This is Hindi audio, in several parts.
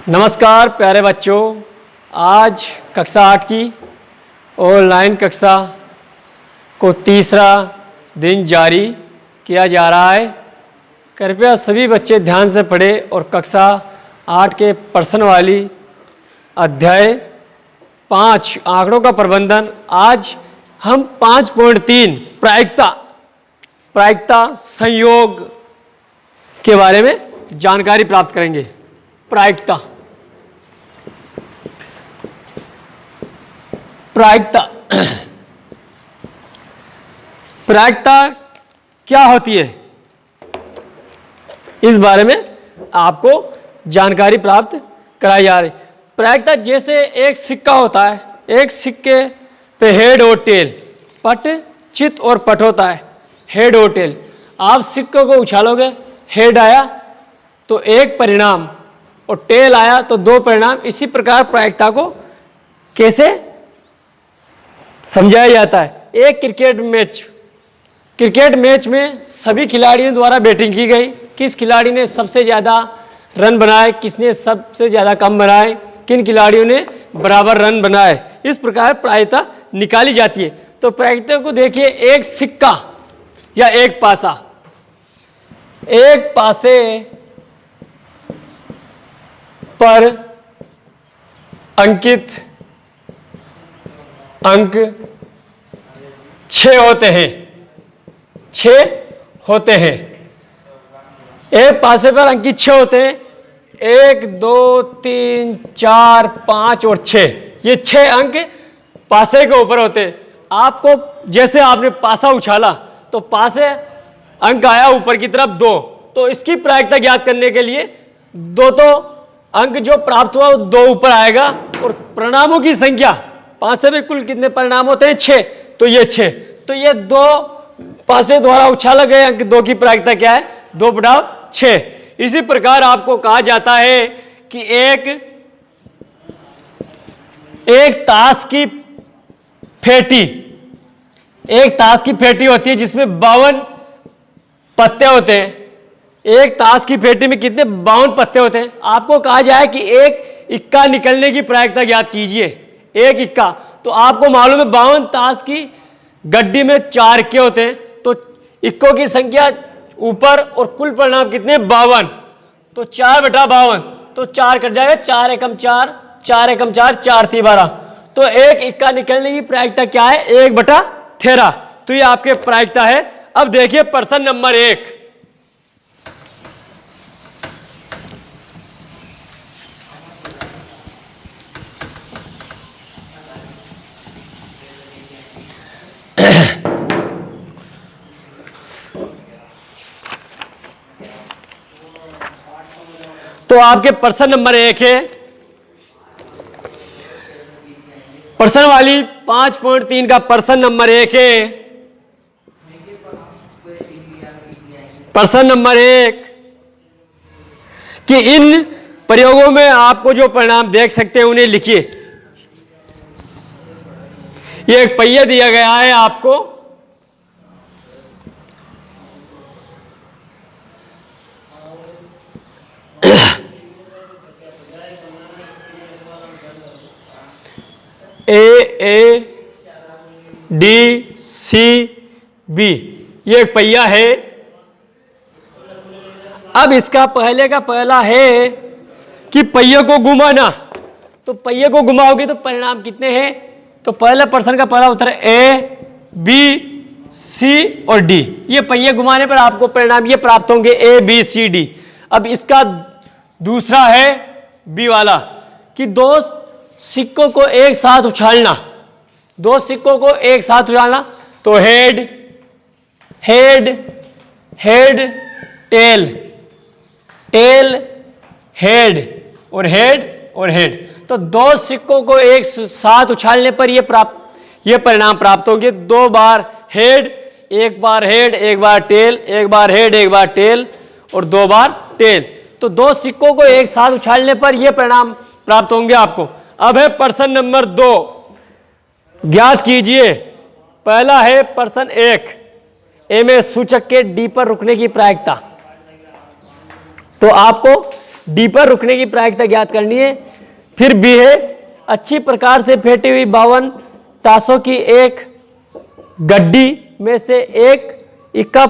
नमस्कार प्यारे बच्चों, आज कक्षा 8 की ऑनलाइन कक्षा को तीसरा दिन जारी किया जा रहा है। कृपया सभी बच्चे ध्यान से पढ़ें और कक्षा 8 के प्रश्न वाली अध्याय 5 आंकड़ों का प्रबंधन आज हम 5.3 प्रायिकता संयोग के बारे में जानकारी प्राप्त करेंगे। प्रायिकता क्या होती है, इस बारे में आपको जानकारी प्राप्त कराई जा रही। प्रायिकता जैसे एक सिक्का होता है, एक सिक्के पे हेड और टेल, पट, चित और पट होता है। हेड और टेल, आप सिक्के को उछालोगे, हेड आया तो एक परिणाम और टेल आया तो दो परिणाम। इसी प्रकार प्रायिकता को कैसे समझाया जाता है। एक क्रिकेट मैच में सभी खिलाड़ियों द्वारा बैटिंग की गई। किस खिलाड़ी ने सबसे ज़्यादा रन बनाए, किसने सबसे ज़्यादा कम बनाए, किन खिलाड़ियों ने बराबर रन बनाए, इस प्रकार प्रायिकता निकाली जाती है। तो प्रायिकता को देखिए, एक सिक्का या एक पासा, एक पासे पर अंकित अंक 6 होते हैं। एक पासे पर अंकित 6 होते हैं। 1, 2, 3, 4, 5 और 6, ये 6 अंक पासे के ऊपर होते हैं। आपको जैसे आपने पासा उछाला तो पासे अंक आया ऊपर की तरफ 2, तो इसकी प्रायिकता ज्ञात करने के लिए दो तो अंक जो प्राप्त हुआ 2 ऊपर आएगा और परिणामों की संख्या, पासे में कुल कितने परिणाम होते हैं, 6, तो ये 6, तो ये 2 पासे द्वारा उछाला गए अंक 2 की प्रायिकता क्या है, 2/6। इसी प्रकार आपको कहा जाता है कि एक ताश की फेटी होती है जिसमें 52 पत्ते होते हैं। एक ताश की फेटी में कितने 52 पत्ते होते हैं। आपको कहा जाए कि एक इक्का निकलने की प्रायिकता ज्ञात कीजिए। एक इक्का, तो आपको मालूम है 52 ताश की गड्डी में 4 इक्के होते हैं, तो इक्कों की संख्या ऊपर और कुल परिणाम कितने 52, तो 4/52, तो 4 कट जाएगा, 4 एकम 4, 4 एकम 4, 4 × 12, तो एक इक्का निकलने की प्रायिकता क्या है, 1/13। तो ये आपके प्रायिकता है। अब देखिए प्रश्न नंबर 1। तो आपके प्रश्न नंबर 1 है, प्रश्न वाली 5.3 का प्रश्न नंबर 1 है। प्रश्न नंबर 1 कि इन प्रयोगों में आपको जो परिणाम देख सकते हैं उन्हें लिखिए। ये एक पहिया दिया गया है आपको, AADCB, ये एक पहिया है। अब इसका पहला है कि पहिए को घुमाना, तो पहिए को घुमाओगे तो परिणाम कितने हैं, तो पहले प्रश्न का पहला उत्तर है A, B, C और D। ये पहिए घुमाने पर आपको परिणाम ये प्राप्त होंगे A, B, C, D। अब इसका दूसरा है B वाला कि दो सिक्कों को एक साथ उछालना, तो हेड टेल, हेड और हेड, तो 2 सिक्कों को एक साथ उछालने पर ये परिणाम प्राप्त होंगे। 2 बार हेड, एक बार हेड, एक बार टेल, एक बार हेड, एक बार टेल और 2 बार टेल, तो 2 सिक्कों को एक साथ उछालने पर ये परिणाम प्राप्त होंगे आपको। अब है प्रश्न नंबर 2, ज्ञात कीजिए। पहला है प्रश्न 1, ए में सूचक के डी पर रुकने की प्रायिकता। तो आपको डी पर रुकने की प्रायिकता ज्ञात करनी है। फिर बी है अच्छी प्रकार से फेंटी हुई 52 ताशों की एक गड्डी में से एक इक्का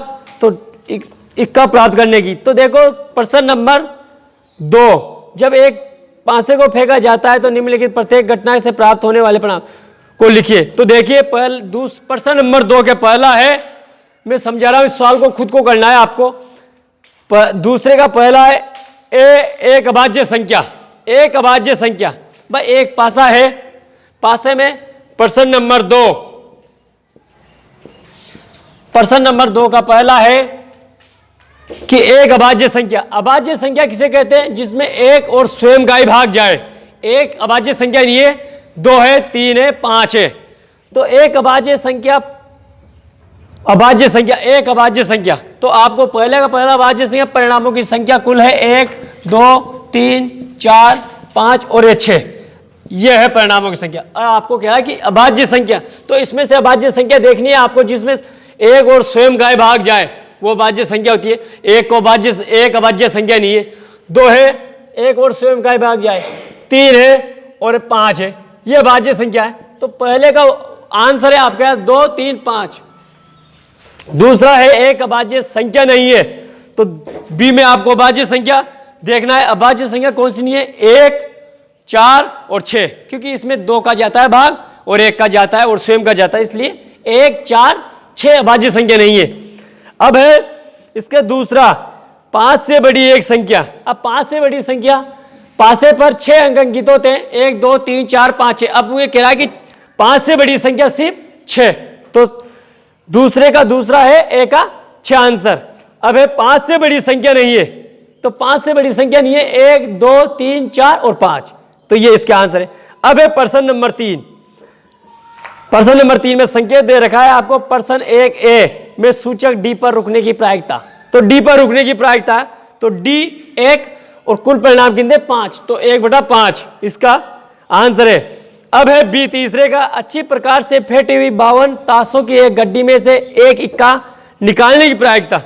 इक्का प्राप्त करने की। तो देखो प्रश्न नंबर 2, जब एक पासे को फेंका जाता है तो निम्नलिखित प्रत्येक घटना से प्राप्त होने वाले परिणाम को लिखिए। तो देखिए प्रश्न नंबर 2 के पहला है, मैं समझा रहा हूं, इस सवाल को खुद को करना है आपको। दूसरे का पहला है एक अभाज्य संख्या, एक अभाज्य संख्या भाई एक पासा है, पासे में प्रश्न नंबर 2, प्रश्न नंबर 2 का पहला है कि एक अभाज्य संख्या। अभाज्य संख्या किसे कहते हैं? जिसमें एक और स्वयं का ही भाग जाए। एक अभाज्य संख्या नहीं है, 2 है, 3 है, 5 है। तो एक अभाज्य संख्या, अभाज्य संख्या, एक अभाज्य संख्या। तो आपको पहले का पहला अभाज्य संख्या परिणामों की संख्या कुल है 1 2 3 4 5 और ये 6, यह है परिणामों की संख्या। और आपको क्या है कि अभाज्य संख्या, तो इसमें से अभाज्य संख्या देखनी है आपको जिसमें एक और स्वयं का ही भाग जाए, वो अभाज्य संख्या होती है। एक अभाज्य संख्या नहीं है, 2 है, एक और स्वयं का ही भाग जाए, 3 है और 5 है, ये अभाज्य संख्या है। तो पहले का आंसर है आपका 2 3 5। दूसरा है एक अभाज्य संख्या नहीं है, तो बी में आपको अभाज्य संख्या देखना है। अभाज्य संख्या कौन सी नहीं है? 1 4 और 6, क्योंकि इसमें 2 का जाता है भाग और 1 का जाता है और स्वयं का जाता है, इसलिए 1 4 6 अभाज्य संख्या नहीं है। अब है इसका दूसरा 5 से बड़ी एक संख्या। अब 5 से बड़ी संख्या, पासे पर 6 अंक अंकित होते हैं, 1 2 3 4 5 6। अब मुझे कह रहा है कि 5 से बड़ी संख्या सिर्फ 6, तो दूसरे का दूसरा है ए का 6 आंसर। अब है 5 से बड़ी संख्या नहीं है, तो 5 से बड़ी संख्या नहीं है, 1 2 3 4 और 5, तो ये इसका आंसर है। अब है प्रश्न नंबर 3। प्रश्न नंबर 3 में संकेत दे रखा है आपको प्रश्न 1A में सूचक डी पर रुकने की प्रायिकता। तो डी पर रुकने की प्रायिकता, तो डी 1 और कुल परिणाम कितने 5, तो 1/5 इसका आंसर है। अब है बी तीसरे का अच्छी प्रकार से फेंटी हुई 52 ताशों की एक गड्डी में से एक इक्का निकालने की प्रायिकता।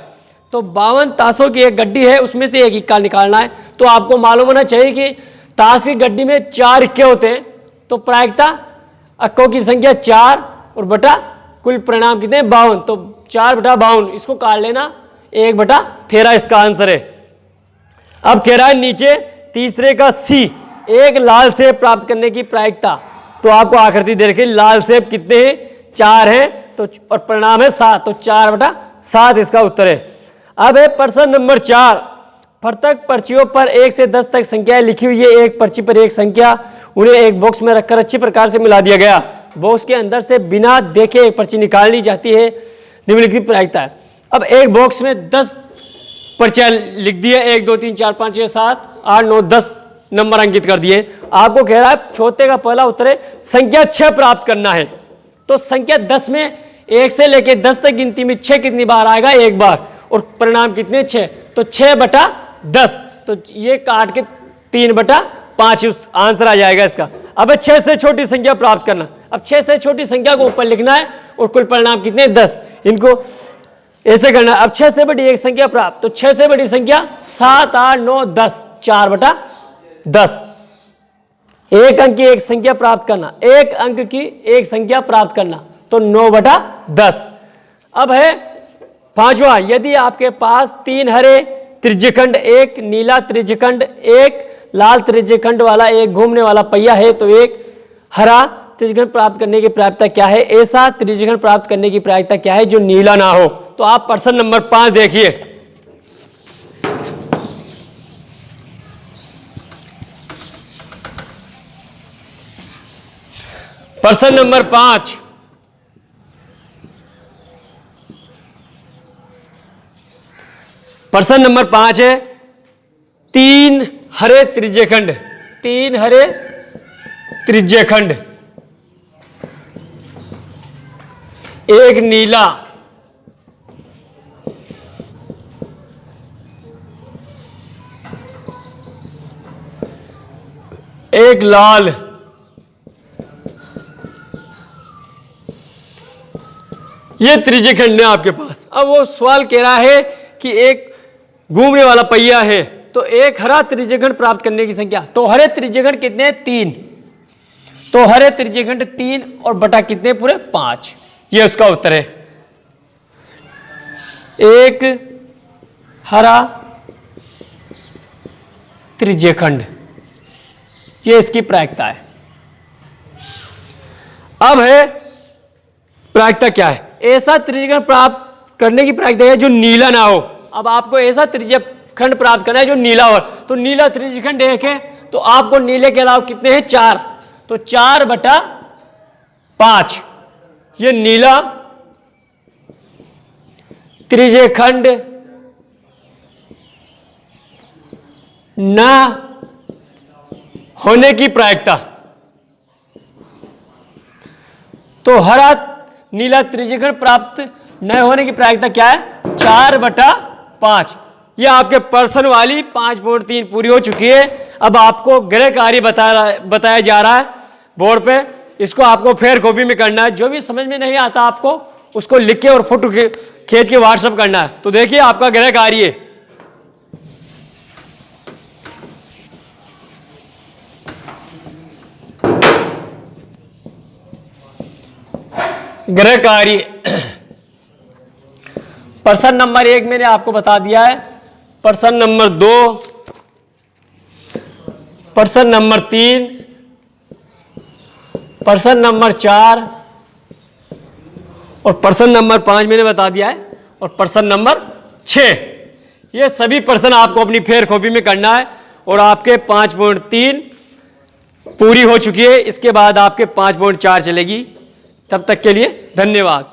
तो 52 ताशों की एक गड्डी है, उसमें से एक इक्का निकालना है। तो आपको मालूम होना चाहिए कि ताश की गड्डी में 4 इक्के होते हैं, तो प्रायिकता अक्कों की संख्या 4 और बटा कुल परिणाम कितने 52, तो 4/52 इसको काट लेना, 1/13 इसका आंसर है। अब कह रहा है नीचे तीसरे का सी, एक लाल सेब प्राप्त करने की प्रायिकता। तो आपको आकृति दे रखी, लाल सेब कितने हैं 4 हैं, तो और परिणाम है 7, तो 4/7 इसका उत्तर है। अब है प्रश्न नंबर 4। प्रत्येक पर्चियों पर 1 से 10 तक संख्याएं लिखी हुई है, एक पर्ची पर एक संख्या, उन्हें एक बॉक्स में रखकर अच्छी प्रकार से मिला दिया गया। बॉक्स के अंदर से बिना देखे एक पर्ची निकालनी जाती है, निम्नलिखित प्रायिकता है। अब एक बॉक्स में 10 पर्चियां लिख दी है, 1 2 3 4 5 6 7 8 9 10 नंबर अंकित कर दिए। आपको कह रहा है छोटे का पहला उत्तर है संख्या 6 प्राप्त करना है। तो संख्या 10 में 1 से लेकर 10 तक गिनती में 6 कितनी बार आएगा? 1 बार, और परिणाम कितने 6, तो 6/10, तो ये काट के 3/5 आंसर आ जाएगा इसका। अब 6 से छोटी संख्या प्राप्त करना। अब 6 से छोटी संख्या को ऊपर लिखना है और कुल परिणाम कितने 10, इनको ऐसे करना है। अब 6 से बड़ी एक संख्या प्राप्त, तो 6 से बड़ी संख्या 7 8 9 10, 4/10। एक अंक की एक संख्या प्राप्त करना, एक अंक की एक संख्या प्राप्त करना, तो 9/10। अब है 5वां, यदि आपके पास 3 हरे त्रिज्यखंड, एक नीला त्रिज्यखंड, एक लाल त्रिज्यखंड वाला एक घूमने वाला पहिया है, तो एक हरा त्रिज्यखंड प्राप्त करने की प्रायिकता क्या है? ऐसा त्रिज्यखंड प्राप्त करने की प्रायिकता क्या है जो नीला ना हो? तो आप प्रश्न नंबर 5 देखिए। प्रश्न नंबर 5, प्रश्न नंबर 5 है 3 हरे त्रिज्यखंड, 3 हरे त्रिज्यखंड, एक नीला, एक लाल, ये त्रिज्यखंड है आपके पास। अब वो सवाल कह रहा है कि एक घूमने वाला पहिया है, तो एक हरा त्रिज्यखंड प्राप्त करने की संख्या, तो हरे त्रिज्यखंड कितने हैं? 3। तो हरे त्रिज्यखंड 3 और बटा कितने पूरे? 5। ये उसका उत्तर है। एक हरा त्रिज्यखंड, ये इसकी प्रायिकता है। अब है प्रायिकता क्या है? ऐसा त्रिज्यखंड प्राप्त करने की प्रायिकता है जो नीला ना हो। अब आपको ऐसा त्रिज्यखंड प्राप्त करना है जो नीला हो, तो नीला त्रिज्यखंड एक है, तो आपको नीले के अलावा कितने हैं? 4। तो 4/5 ये नीला त्रिज्यखंड न होने की प्रायिकता। तो हरा नीला त्रिज्यखंड प्राप्त न होने की प्रायिकता क्या है? 4/5। यह आपके पर्सन वाली 5.3 पूरी हो चुकी है। अब आपको गृह कार्य बताया जा रहा है बोर्ड पे, इसको आपको फेर कॉपी में करना है। जो भी समझ में नहीं आता आपको उसको लिख के और फोटो खींच के व्हाट्सएप करना है। तो देखिए आपका गृह कार्य, गृह कार्य प्रश्न नंबर 1 मैंने आपको बता दिया है, प्रश्न नंबर 2, प्रश्न नंबर 3, प्रश्न नंबर 4 और प्रश्न नंबर 5 मैंने बता दिया है, और प्रश्न नंबर 6। ये सभी प्रश्न आपको अपनी फेर कॉपी में करना है। और आपके 5.3 पूरी हो चुकी है, इसके बाद आपके 5.4 चलेगी। तब तक के लिए धन्यवाद।